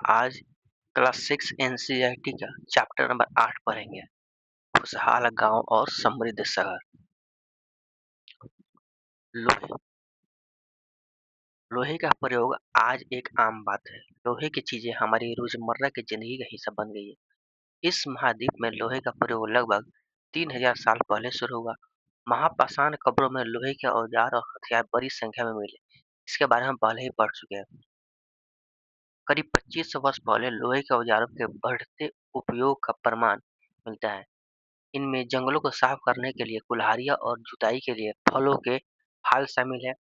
आज class 6 NCERT का chapter number 8 पढ़ेंगे। खुशहाल गांव और समृद्ध शहर। लोहे लोहे का प्रयोग आज एक आम बात है। लोहे की चीजें हमारी रोजमर्रा की जिंदगी का हिस्सा बन गई है। इस महाद्वीप में लोहे का प्रयोग लगभग 3000 साल पहले शुरू हुआ। महापाषाण कब्रों में लोहे के औजार और हथियार बड़ी संख्या में मिले। इसके बारे में हम पहले ही पढ़ चुके हैं। करीब 2500 वर्ष पहले लोहे के औजारों के बढ़ते उपयोग का प्रमाण मिलता है। इनमें जंगलों को साफ करने के लिए कुल्हाड़ियाँ और जुताई के लिए फलों के फाल शामिल है।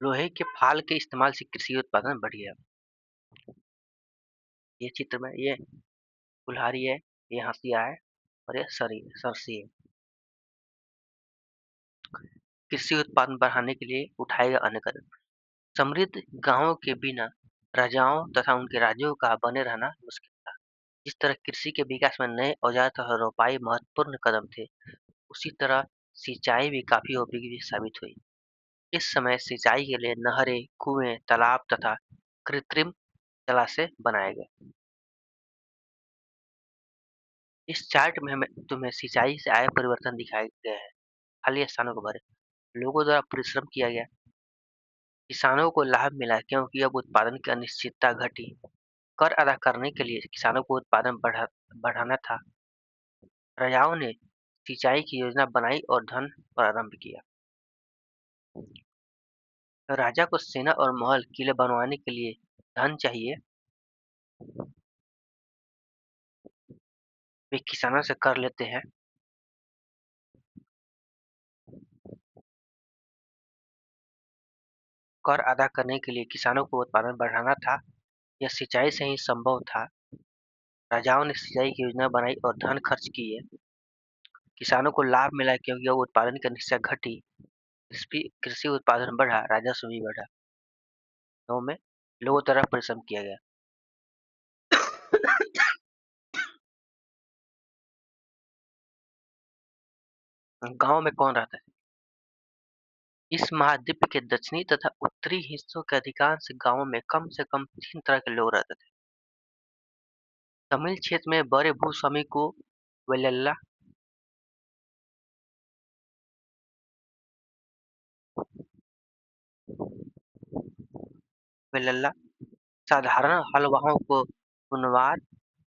लोहे के फाल के इस्तेमाल से कृषि उत्पादन बढ़ी है। ये चित्र में ये कुल्हाड़ी है, ये हंसिया है और ये सरसी है। कृषि उत्पादन बढ़ाने के लिए उठाए गए अनेक कदम। समृद्ध गांवों के बिना राजाओं तथा उनके राज्यों का बने रहना मुश्किल था। जिस तरह कृषि के विकास में नए औजार तथा रोपाई महत्वपूर्ण कदम थे, उसी तरह सिंचाई भी काफी उपयोगी साबित हुई। इस समय सिंचाई के लिए नहरें, कुएं, तालाब तथा कृत्रिम जलाशय बनाए गए। इस चार्ट में हमें तुम्हें सिंचाई से आए परिवर्तन दिखाए गए हैं। खाली स्थानों को भरे। लोगों द्वारा परिश्रम किया गया। किसानों को लाभ मिला क्योंकि अब उत्पादन की अनिश्चितता घटी। कर अदा करने के लिए किसानों को उत्पादन बढ़ाना था। राजाओं ने सिंचाई की योजना बनाई और धन प्रारंभ किया। राजा को सेना और महल किले बनवाने के लिए धन चाहिए। वे किसानों से कर लेते हैं। कर अदा करने के लिए किसानों को उत्पादन बढ़ाना था। यह सिंचाई से ही संभव था। राजाओं ने सिंचाई की योजना बनाई और धन खर्च किए। किसानों को लाभ मिला क्योंकि अब उत्पादन की अनिश्चितता घटी। कृषि उत्पादन बढ़ा, राजस्व भी बढ़ा। गाँव में लोगों द्वारा परिश्रम किया गया। गांव में कौन रहता है? इस महाद्वीप के दक्षिणी तथा उत्तरी हिस्सों के अधिकांश गांवों में कम से कम 3 तरह के लोग रहते थे। तमिल क्षेत्र में बड़े भूस्वामी को वेल्लैला, वेल्लैला, साधारण हलवाओं को कुनवार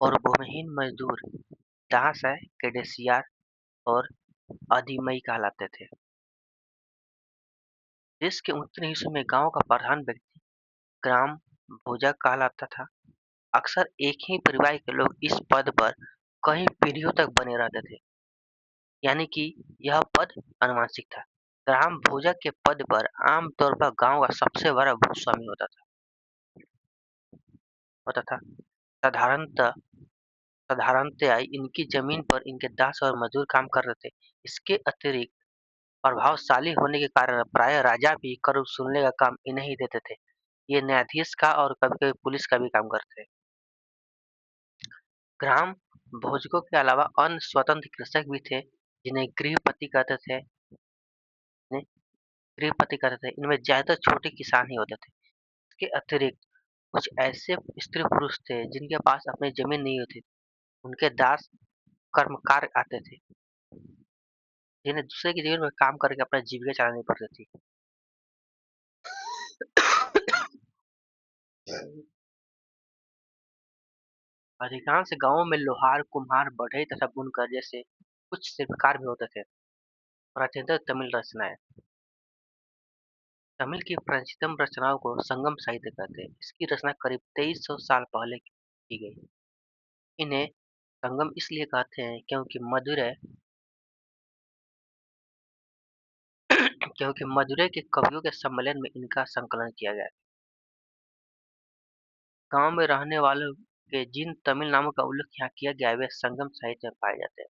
और भूमिहीन मजदूर दासय, केडेसियार और अधिमई कहलाते थे। देश के उत्तरी हिस्सों में गांव का प्रधान व्यक्ति ग्राम भोजक कहलाता था। अक्सर एक ही परिवार के लोग इस पद पर कई पीढ़ियों तक बने रहते थे, यानी कि यह पद आनुवंशिक था। ग्राम भोजक के पद पर आमतौर पर गांव का सबसे बड़ा भूस्वामी होता था। साधारणतः साधारणतया इनकी जमीन पर इनके दास और मजदूर काम करते थे। इसके अतिरिक्त प्रभावशाली होने के कारण प्रायः राजा भी कर वसूलने का काम इन्हें ही देते थे। ये न्यायाधीश का और कभी-कभी पुलिस का भी काम करते थे। ग्राम भोजकों के अलावा अन्य स्वतंत्र कृषक भी थे, जिन्हें गृहपति कहते थे। इनमें ज्यादातर छोटे किसान ही होते थे। इसके अतिरिक्त कुछ ऐसे स्त्री पुरुष थे जिनके पास अपनी जमीन नहीं होती थी। उनके दास कर्मकार आते थे, जिन्हें दूसरे की जमीन में काम करके अपना जीविका चलानी पड़ती थी। अधिकांश गांवों में लोहार, कुम्हार, बढ़ई तथा बुनकर जैसे कुछ शिल्पकार भी होते थे। प्राचीनतम तमिल रचनाएं। तमिल की प्राचीनतम रचनाओं को संगम साहित्य कहते हैं। इसकी रचना करीब 2300 साल पहले की गई। इन्हें संगम इसलिए कहते हैं क्योंकि मदुरै के कवियों के सम्मेलन में इनका संकलन किया गया। गांव में रहने वालों के जिन तमिल नामों का उल्लेख यहाँ किया गया है, वे संगम साहित्य में पाए जाते हैं।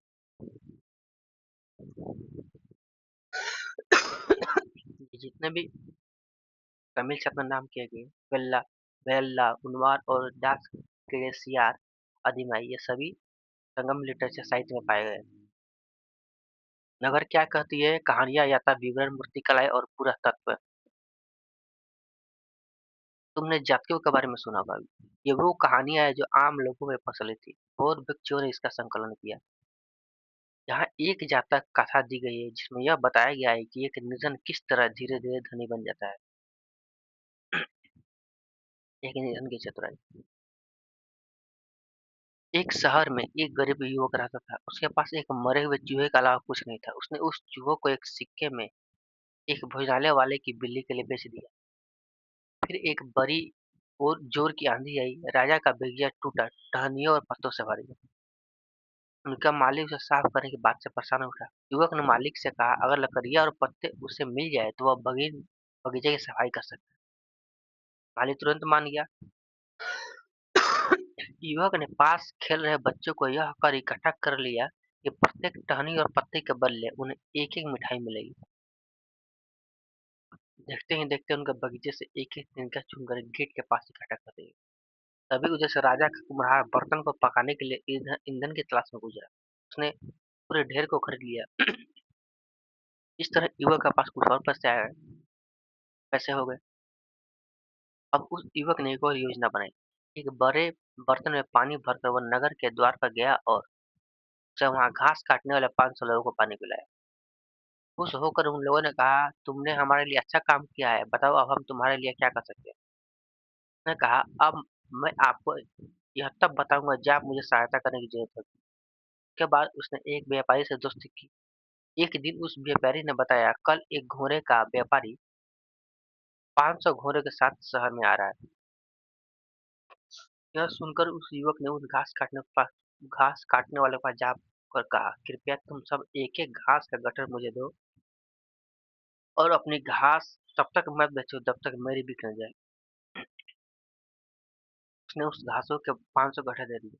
ये जितने भी तमिल से अपना नाम किए गए, वेल्ला, वेल्ला, उनवार और दास केडेसियार, अधिमाई, ये सभी संगम लिटरेचर साहित्य में पाए गए। नगर क्या कहती है? कहानियां, यात्रा, विवरण, मूर्तिकलाएं और पुरातत्व। तुमने जातियों के बारे में सुना होगा। ये वो कहानियाँ हैं जो आम लोगों में प्रचलित थी और व्यक्तियों ने इसका संकलन किया। यहाँ एक जातक कथा दी गई है जिसमें यह बताया गया है कि एक निर्धन किस तरह धीरे-धीरे धनी बन जाता है। एक निर्धन की चतुराई। एक शहर में एक गरीब युवक रहता था। उसके पास एक मरे हुए चूहे के अलावा कुछ नहीं था। उसने उस चूहे को एक सिक्के में एक भोजनालय वाले की बिल्ली के लिए बेच दिया। फिर एक बड़ी और जोर की आंधी आई। राजा का बेगिया टूटा, टहनियों और पत्तों से भर गया। उनका मालिक उसे साफ करने की बात से परेशान हो उठा। युवक ने मालिक से कहा, अगर लकड़ियाँ और पत्ते उसे मिल जाए तो वह बगीचे की सफाई कर सकता है। मालिक तुरंत मान गया। युवक ने पास खेल रहे बच्चों को यह कर इकट्ठा कर लिया कि प्रत्येक टहनी और पत्ते के बदले उन्हें एक-एक मिठाई मिलेगी। देखते ही देखते उनके बगीचे से एक-एक तिनका चुनकर गेट के पास इकट्ठा कर दिए। तभी उधर से राजा का कुम्हार बर्तन को पकाने के लिए ईंधन की तलाश में गुजरा। उसने पूरे ढेर को खरीद लिया। इस तरह युवक के पास कुछ और पैसे हो गए। अब उस युवक ने एक और योजना बनाई। एक बड़े बर्तन में पानी भरकर वह नगर के द्वार पर गया और उसे वहाँ घास काटने वाले 500 लोगों को पानी पिलाया। खुश होकर उन लोगों ने कहा, तुमने हमारे लिए अच्छा काम किया है, बताओ अब हम तुम्हारे लिए क्या कर सकते हैं? उसने कहा, अब मैं आपको यह तब बताऊंगा जब आप मुझे सहायता करने की जरूरत होगी। उसके बाद उसने एक व्यापारी से दोस्ती की। एक दिन उस व्यापारी ने बताया, कल एक घोड़े का व्यापारी 500 घोड़े के साथ शहर में आ रहा है। यह सुनकर उस युवक ने उस घास काटने वाले के पास जाकर कहा, कृपया तुम सब एक-एक घास का गट्ठर मुझे दो और अपनी घास तब तक मत बेचो जब तक मेरी बिक न जाए। उसने उस घासों के 500 गट्ठर दे दिए।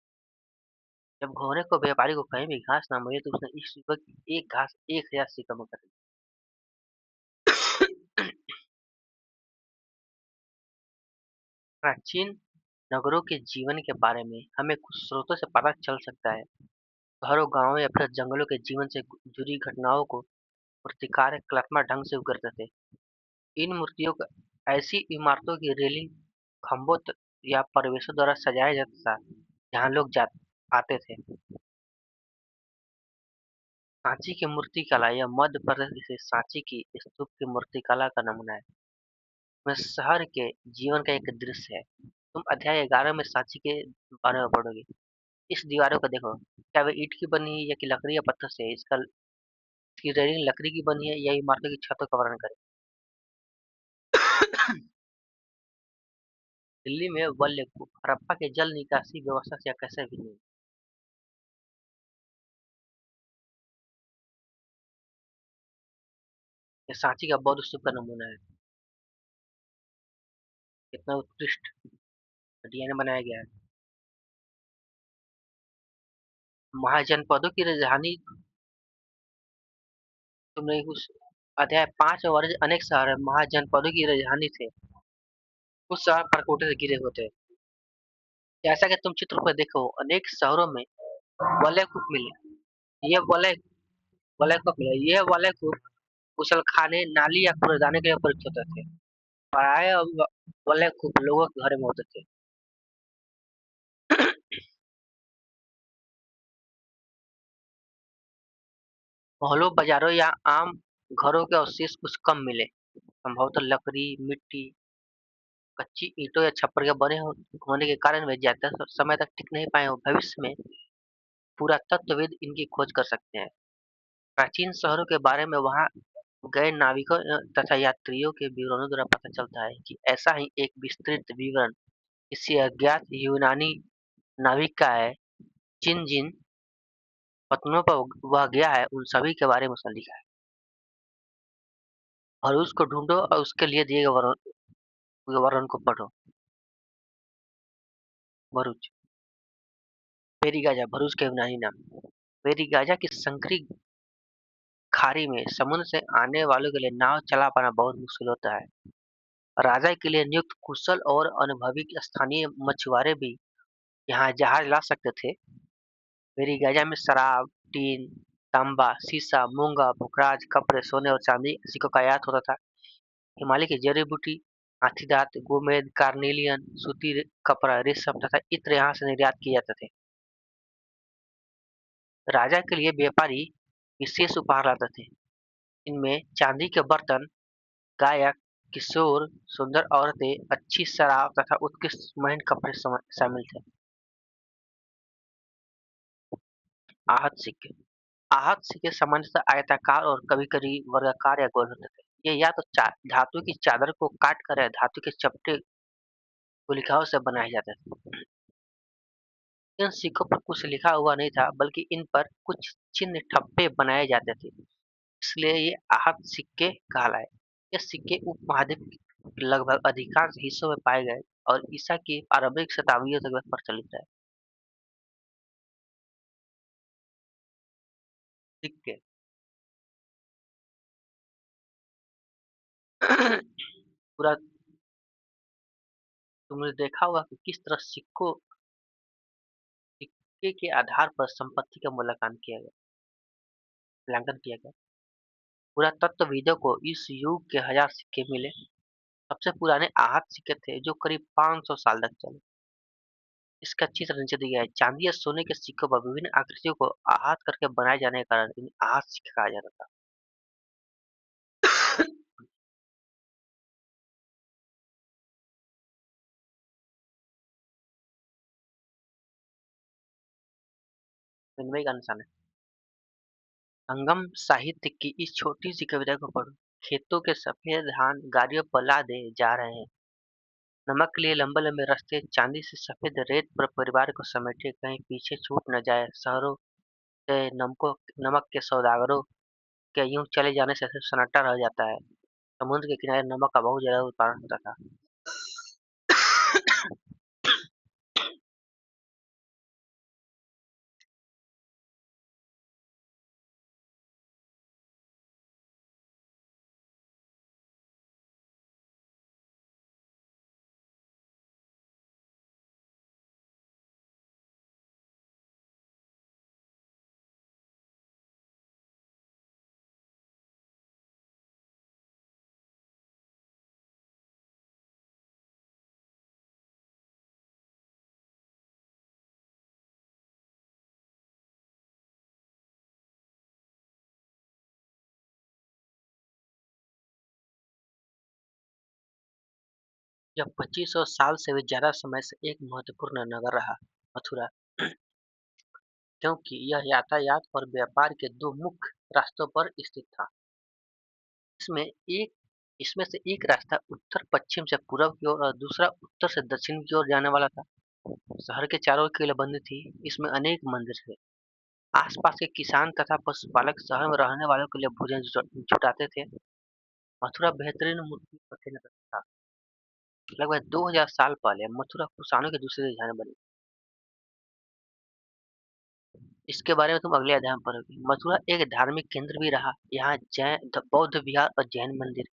जब घोड़े को व्यापारी को कहीं भी घास न मिली तो उसने इस युवक की एक घास 1000 सिक्कों में खरीदी। प्राचीन नगरों के जीवन के बारे में हमें कुछ स्रोतों से पता चल सकता है। शहरों, गांवों या फिर जंगलों के जीवन से जुड़ी घटनाओं को मूर्तिकार कलात्मक ढंग से उकरते थे। इन मूर्तियों को ऐसी इमारतों की रेलिंग, खंभों या परिवेशों द्वारा सजाया जाता था जहाँ लोग जा आते थे। सांची की मूर्तिकला यह मध्य प्रदेश के सांची की स्तूप की मूर्तिकला का नमूना है। इसमें शहर के जीवन का एक दृश्य है। तुम अध्याय 11 में सांची के बारे में पढ़ोगे। इस दीवारों को देखो, क्या वे ईंट की बनी है या कि लकड़ी या पत्थर से है? इसकी रेलिंग लकड़ी की बनी है या इमारतों की छतों का वर्णन करे। दिल्ली में वल्लभीपुर हड़प्पा के जल निकासी व्यवस्था से यह कैसे भिन्न है? ये सांची का बौद्ध स्तूप का नमूना है। कितना उत्कृष्ट डिजाइन बनाया गया है। महाजनपदों की राजधानी तुमने उस अध्याय 5 में वर्णित अनेक शहर महाजनपदों की राजधानी थे। उस शहर परकोटे से घिरे होते हैं। जैसा कि तुम चित्र पर देखो, अनेक शहरों में वलय कूप मिले। ये वलय कूप मिले। ये वलय कूप गुसलखाने, नाली या कूड़ेदानों के लिए प्रयुक्त होते थे। प्राय वलय कूप लोगों के घरों में होते थे। मोहल्लों, बाजारों या आम घरों के अवशेष कुछ कम मिले। संभवतः लकड़ी, मिट्टी, कच्ची ईंटों या छप्पर के होने के कारण वे ज्यादा समय तक टिक नहीं पाए और भविष्य में पुरातत्वविद इनकी खोज कर सकते हैं। प्राचीन शहरों के बारे में वहां गए नाविकों तथा यात्रियों के विवरणों द्वारा पता चलता है कि ऐसा ही एक विस्तृत विवरण किसी अज्ञात यूनानी नाविक का है। जिन जिन पत्तनों पर वह गया है उन सभी के बारे में उसने लिखा है। और उसको ढूंढो और उसके लिए दिए गए वर्णन को पढ़ो। भरूच, पेरीगाजा भरूच का यूनानी नाम। पेरीगाजा की संकरी खाड़ी में समुद्र से आने वालों के लिए नाव चला पाना बहुत मुश्किल होता है। राजा के लिए नियुक्त कुशल और अनुभवी स्थानीय मछुआरे भी यहाँ जहाज ला सकते थे। मेरी गजा में शराब, टीन, तांबा, शीशा, मूंगा, पुखराज, कपड़े, सोने और चांदी सिक्कों का आयात होता था। हिमालय की जड़ी बूटी, हाथी दांत, गोमेद, कार्नेलियन, सूती कपड़ा, रेशम तथा इत्र यहाँ से निर्यात किए जाते थे। राजा के लिए व्यापारी विशेष उपहार लाते थे। इनमें चांदी के बर्तन, गायक, किशोर, सुंदर औरतें, अच्छी शराब तथा उत्कृष्ट महीन कपड़े शामिल थे। आहत सिक्के आहत सिक्के सामान्यतः आयताकार और कभी-कभी वर्गाकार या गोल होते थे। ये या तो धातु की चादर को काटकर या धातु के चपटे गुलिकाओं से बनाए जाते थे। इन सिक्कों पर कुछ लिखा हुआ नहीं था, बल्कि इन पर कुछ चिन्ह ठप्पे बनाए जाते थे, इसलिए ये आहत सिक्के कहलाए। ये सिक्के उपमहाद्वीप के लगभग अधिकांश हिस्सों में पाए गए और ईसा की आरंभिक शताब्दियों तक वे प्रचलित रहे। सिक्के पूरा तुमने देखा होगा कि किस तरह सिक्के के आधार पर संपत्ति का मूल्यांकन किया गया। पुरातत्वविदों को इस युग के 1000 सिक्के मिले। सबसे पुराने आहत सिक्के थे जो करीब 500 साल तक चले। इसका चित्र नीचे दिया है। चांदी या सोने के सिक्कों पर विभिन्न आकृतियों को आहत करके बनाए जाने के कारण इन्हें आहत सिक्के कहा जाता था। विनिमय का निशान है। संगम साहित्य की इस छोटी सी कविता को पढ़ो। खेतों के सफेद धान गाड़ियों पर लादे जा रहे हैं। नमक के लिए लंबे लंबे रास्ते, चांदी से सफेद रेत पर परिवार को समेटे, कहीं पीछे छूट न जाए। शहरों से नमक के सौदागरों के यूं चले जाने से सिर्फ सन्नाटा रह जाता है। समुद्र के किनारे नमक का बहुत ज्यादा उत्पादन होता था। यह 2500 साल से भी ज्यादा समय से एक महत्वपूर्ण नगर रहा, मथुरा, क्योंकि यह यातायात और व्यापार के दो मुख्य रास्तों पर स्थित था। इसमें एक इसमें से एक रास्ता उत्तर पश्चिम से पूर्व की ओर और दूसरा उत्तर से दक्षिण की ओर जाने वाला था। शहर के चारों ओर किलेबंदी थी। इसमें अनेक मंदिर थे। आसपास के किसान तथा पशुपालक शहर में रहने वालों के लिए भोजन जुटाते थे। मथुरा बेहतरीन मूर्ति का केंद्र था। लगभग 2000 साल पहले मथुरा कुषाणों की दूसरी राजधानी बनी। इसके बारे में तुम अगले अध्याय में पढ़ोगे। मथुरा एक धार्मिक केंद्र भी रहा। यहाँ बौद्ध विहार और जैन मंदिर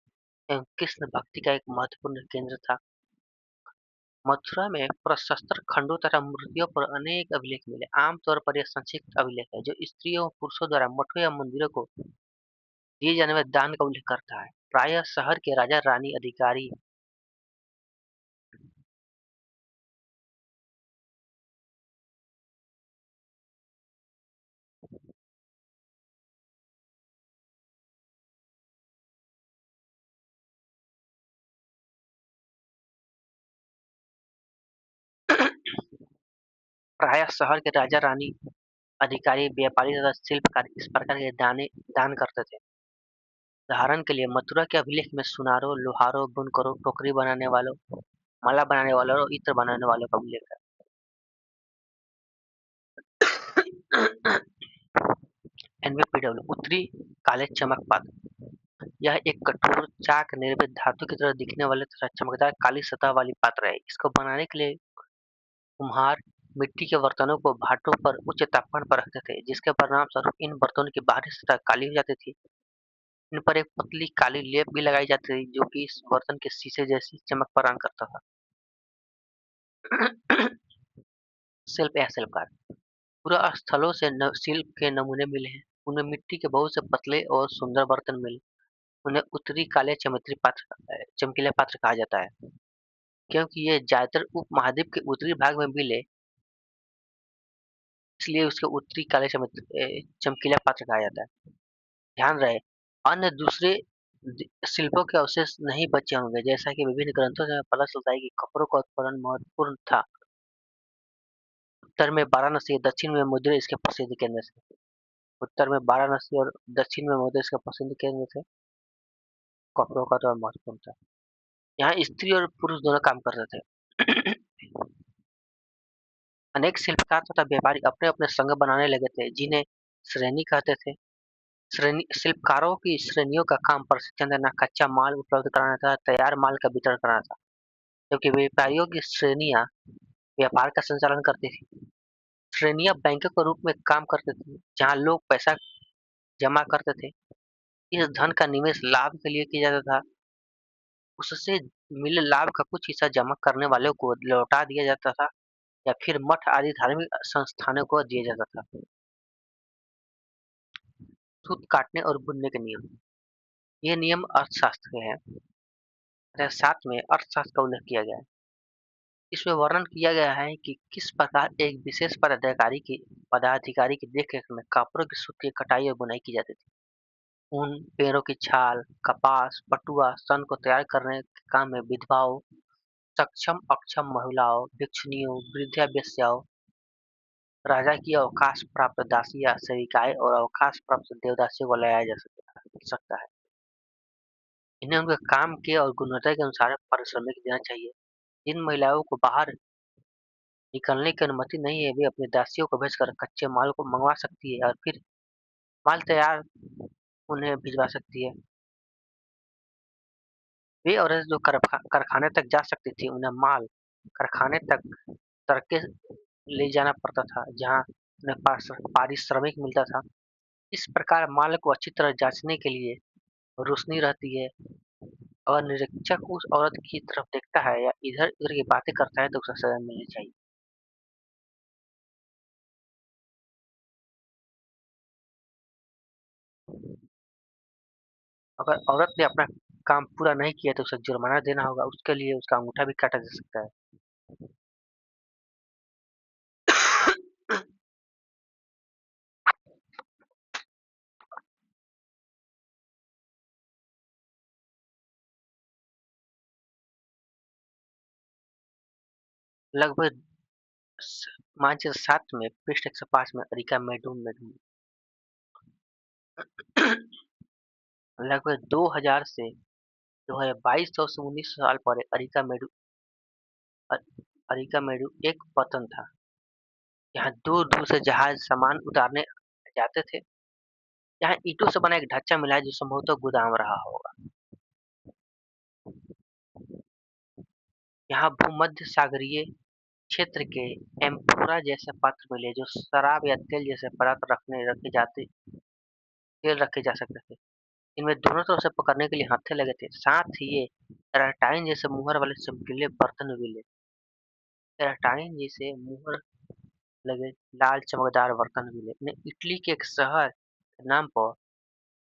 एवं कृष्ण भक्ति का एक महत्वपूर्ण केंद्र था। मथुरा में प्रशस्त्र खंडों तथा मूर्तियों पर अनेक अभिलेख मिले। आमतौर पर यह संक्षिप्त अभिलेख है जो स्त्रियों और पुरुषों द्वारा मठों या मंदिरों को दिए जाने वाले दान का उल्लेख करता है। प्रायः शहर के राजा रानी अधिकारी प्रायः शहर के राजा रानी अधिकारी व्यापारी तथा शिल्पकार इस प्रकार के दान करते थे। उदाहरण के लिए मथुरा के अभिलेख में सुनारों, लोहारों, बुनकरों, टोकरी बनाने वालों, माला बनाने वालों और इत्र बनाने वालों का उल्लेख है। एनवीपीडब्ल्यू उत्तरी काले चमक पात्र। यह एक कठोर चाक निर्मित धातु की तरह दिखने वाले तथा चमकदार काली सतह वाली पात्र है। इसको बनाने के लिए कुम्हार मिट्टी के बर्तनों को भाटों पर उच्च तापमान पर रखते थे, जिसके परिणाम स्वरूप इन बर्तनों की बाहरी सतह काली हो जाती थी। इन पर एक पतली काली लेप भी लगाई जाती थी, जो कि इस बर्तन के शीशे जैसी चमक प्रदान करता था। शिल्प या शिल्पकार पूरा स्थलों से शिल्प के नमूने मिले हैं। उनमें मिट्टी के बहुत से पतले और सुंदर बर्तन मिले। उन्हें उत्तरी काले चमकीले पात्र कहा जाता है, क्योंकि ये ज़्यादातर उपमहाद्वीप के उत्तरी भाग में मिले, इसलिए उसको उत्तरी चमकीला पात्र कहा जाता है। ध्यान रहे, अन्य दूसरे शिल्पों के अवशेष नहीं बचे होंगे, जैसा कि विभिन्न ग्रंथों से हमें पता चलता है कि कपड़ों का उत्पादन महत्वपूर्ण था। उत्तर में वाराणसी, दक्षिण में मदुरै इसके प्रसिद्ध केंद्र थे। उत्तर में वाराणसी और दक्षिण में मदुरै इसके प्रसिद्ध केंद्र थे। कपड़ों का तो महत्वपूर्ण था। यहाँ स्त्री और पुरुष दोनों काम करते थे। अनेक शिल्पकार तथा व्यापारी अपने-अपने संघ बनाने लगे थे, जिन्हें श्रेणी कहते थे। श्रेणी शिल्पकारों की श्रेणियों का काम प्रशिक्षण देना, कच्चा माल उपलब्ध कराना था, तैयार माल का वितरण कराना था। जबकि व्यापारियों की श्रेणियाँ व्यापार का संचालन करती थी। श्रेणियाँ बैंकों के रूप में काम करती थी, जहाँ लोग पैसा जमा करते थे। इस धन का निवेश लाभ के लिए किया जाता था। उससे मिले लाभ का कुछ हिस्सा जमा करने वालों को लौटा दिया जाता था या फिर मठ आदि धार्मिक संस्थानों को दिया जाता था। सूत काटने और बुनने के नियम। ये नियम अर्थशास्त्र के हैं। अध्याय 7 में अर्थशास्त्र का उल्लेख किया गया है। इसमें वर्णन किया गया है कि किस प्रकार एक विशेष पदाधिकारी की देखरेख में कपड़ों की सूत की कटाई और बुनाई की जाती थी। ऊन, पेड़ों की छाल, कपास, पटुआ, सन को तैयार करने के काम में विधवाओं, सक्षम अक्षम महिलाओं, भिक्षुनियों, वृद्धा वेश्याओं, राजा की अवकाश प्राप्त दासियां, सेविकाएं और अवकाश प्राप्त देवदासियों को लगाया जा सकता है। इन्हें उनके काम के और गुणवत्ता के अनुसार पारिश्रमिक देना चाहिए। जिन महिलाओं को बाहर निकलने की अनुमति नहीं है, वे अपनी दासियों को भेजकर कच्चे माल को मंगवा सकती है और फिर माल तैयार उन्हें भिजवा सकती है। वे औरतें जो कारखाने तक जा सकती थी, उन्हें माल कारखाने तक करके ले जाना पड़ता था, जहाँ उन्हें पारिश्रमिक मिलता था। इस प्रकार माल को अच्छी तरह जांचने के लिए रोशनी रहती है। अगर निरीक्षक उस औरत की तरफ देखता है या इधर-उधर की बातें करता है, तो उसे सजा मिलनी चाहिए। अगर औरत ने अपना काम पूरा नहीं किया तो उसे जुर्माना देना होगा, उसके लिए उसका अंगूठा भी काटा जा सकता है। लगभग मार्च 7 में पृष्ठ 105 में अरिका मेडून मेडून लगभग 2000 से 2200 से 1900 साल पहले अरिका मेडू एक पतन था। यहाँ दूर दूर से जहाज सामान उतारने जाते थे। यहाँ ईंटों से बना एक ढांचा मिला है जो संभवतः गोदाम रहा होगा। यहाँ भूमध्य सागरीय क्षेत्र के एम्फोरा जैसे पात्र मिले जो शराब या तेल जैसे पदार्थ तेल रखे जा सकते थे। इनमें दोनों तरफ से पकड़ने के लिए हाथे लगे थे। साथ ही ये एराटाइन जैसे मुहर वाले चमकीले बर्तन भी मिले। एराटाइन जैसे मुहर लगे लाल चमकदार बर्तन मिले। इन्हें इटली के एक शहर के नाम पर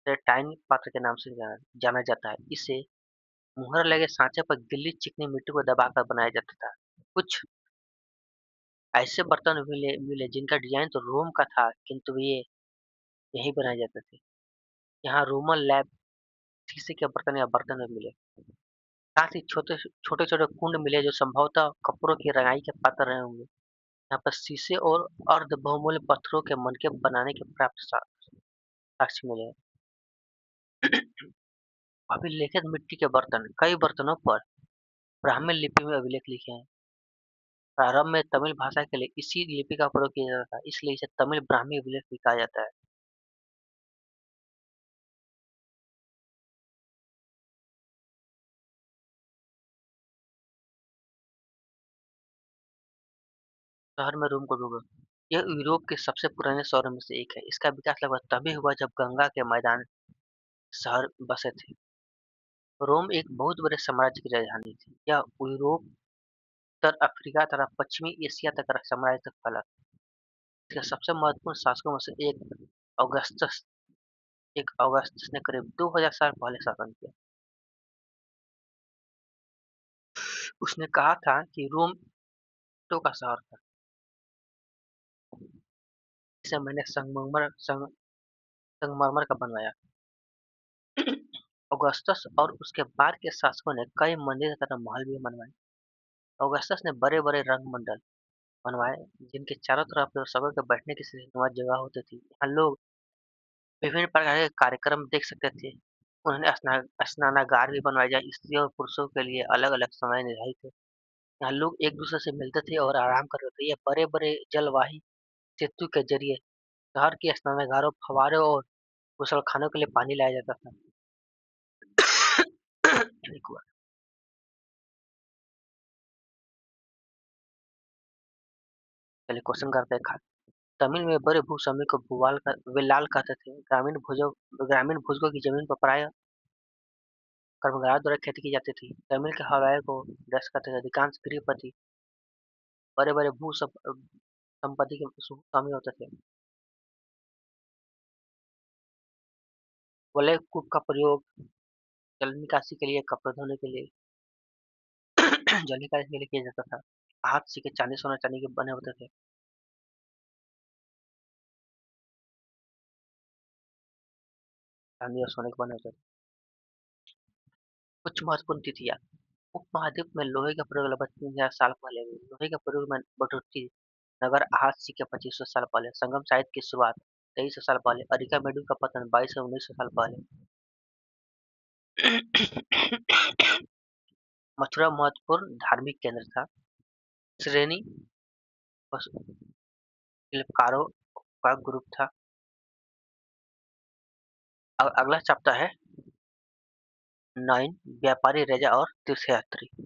एराटाइन पात्र के नाम से जाना जाता है। इसे मुहर लगे सांचे पर गीली चिकनी मिट्टी को दबाकर बनाया जाता था। कुछ ऐसे बर्तन मिले जिनका डिजाइन तो रोम का था, किंतु ये यहीं बनाए जाते थे। यहाँ रोमन लैब शीशे के बर्तन या बर्तन भी मिले। साथ ही छोटे-छोटे कुंड मिले जो संभवतः कपड़ों की रंगाई के पात्र रहे होंगे। यहाँ पर शीशे और अर्ध बहुमूल्य पत्थरों के मनके बनाने के प्राप्त साक्ष्य मिले। अभिलेखित मिट्टी के बर्तन। कई बर्तनों पर ब्राह्मी लिपि में अभिलेख लिखे हैं। प्रारंभ में तमिल भाषा के लिए इसी लिपि का प्रयोग किया जाता था, इसलिए इसे तमिल ब्राह्मी अभिलेख भी कहा जाता है। शहर में रोम को डूबो। यह यूरोप के सबसे पुराने शहरों में से एक है। इसका विकास लगभग तभी हुआ जब गंगा के मैदान शहर बसे थे। रोम एक बहुत बड़े साम्राज्य की राजधानी थी। यह यूरोप, उत्तर अफ्रीका तथा पश्चिमी एशिया तक साम्राज्य तक फैला था। इसके सबसे महत्वपूर्ण शासकों में से एक ऑगस्टस एक अगस्त्य ने करीब 2000 साल पहले शासन किया। उसने कहा था कि रोम ईंटों का शहर था, जिसे मैंने संगमरमर का बनवाया। ऑगस्टस और उसके बाद के शासकों ने कई मंदिर तथा महल भी बनवाए। ऑगस्टस ने बड़े-बड़े रंगमंडल बनवाए, जिनके चारों तरफ दर्शकों के बैठने की सीढ़ीनुमा जगह होती थी। यहाँ लोग विभिन्न प्रकार के कार्यक्रम देख सकते थे। उन्होंने स्नानागार भी बनवाए, जहाँ स्त्रियों और पुरुषों के लिए अलग-अलग समय निर्धारित थे। यहाँ लोग एक-दूसरे से मिलते थे और आराम करते थे। ये बड़े-बड़े जलवाही सेतु के जरिए शहर के स्नानागारों, फव्वारों और गुसलखानों के लिए पानी लाया जाता था। एक बार चलिए क्वेश्चन करते हैं। तमिल में बड़े भूस्वामी को वेलाल कहते थे। ग्रामीण भुजकों की जमीन पर प्रायः कर्मगारों द्वारा खेती की जाती थी। तमिल के हवाई को दस कहते थे। अधिकांश गृहपति बड़े-बड़े संपत्ति के स्वामी होते थे। वलय कूप का प्रयोग जल निकासी के लिए, कपड़े धोने के लिए, जल निकासी के लिए किया जाता था। हाथ सिक्के चांदी, सोना, चांदी के बने होते थे। चांदी और सोने के बने होते थे। कुछ महत्वपूर्ण तिथियां। उपमहाद्वीप में लोहे का प्रयोग लगभग 3000 साल पहले हुई। लोहे के प्रयोग में बढ़ोतरी नगर आज से के 2500 साल पहले, संगम साहित्य की शुरुआत 2300 साल पहले, अरिकामेडू का पतन 2200 1900 साल पहले। मथुरा महत्वपूर्ण धार्मिक केंद्र था। श्रेणी शिल्पकारों का ग्रुप था। अगला चैप्टर है 9 व्यापारी राजा और तीर्थयात्री।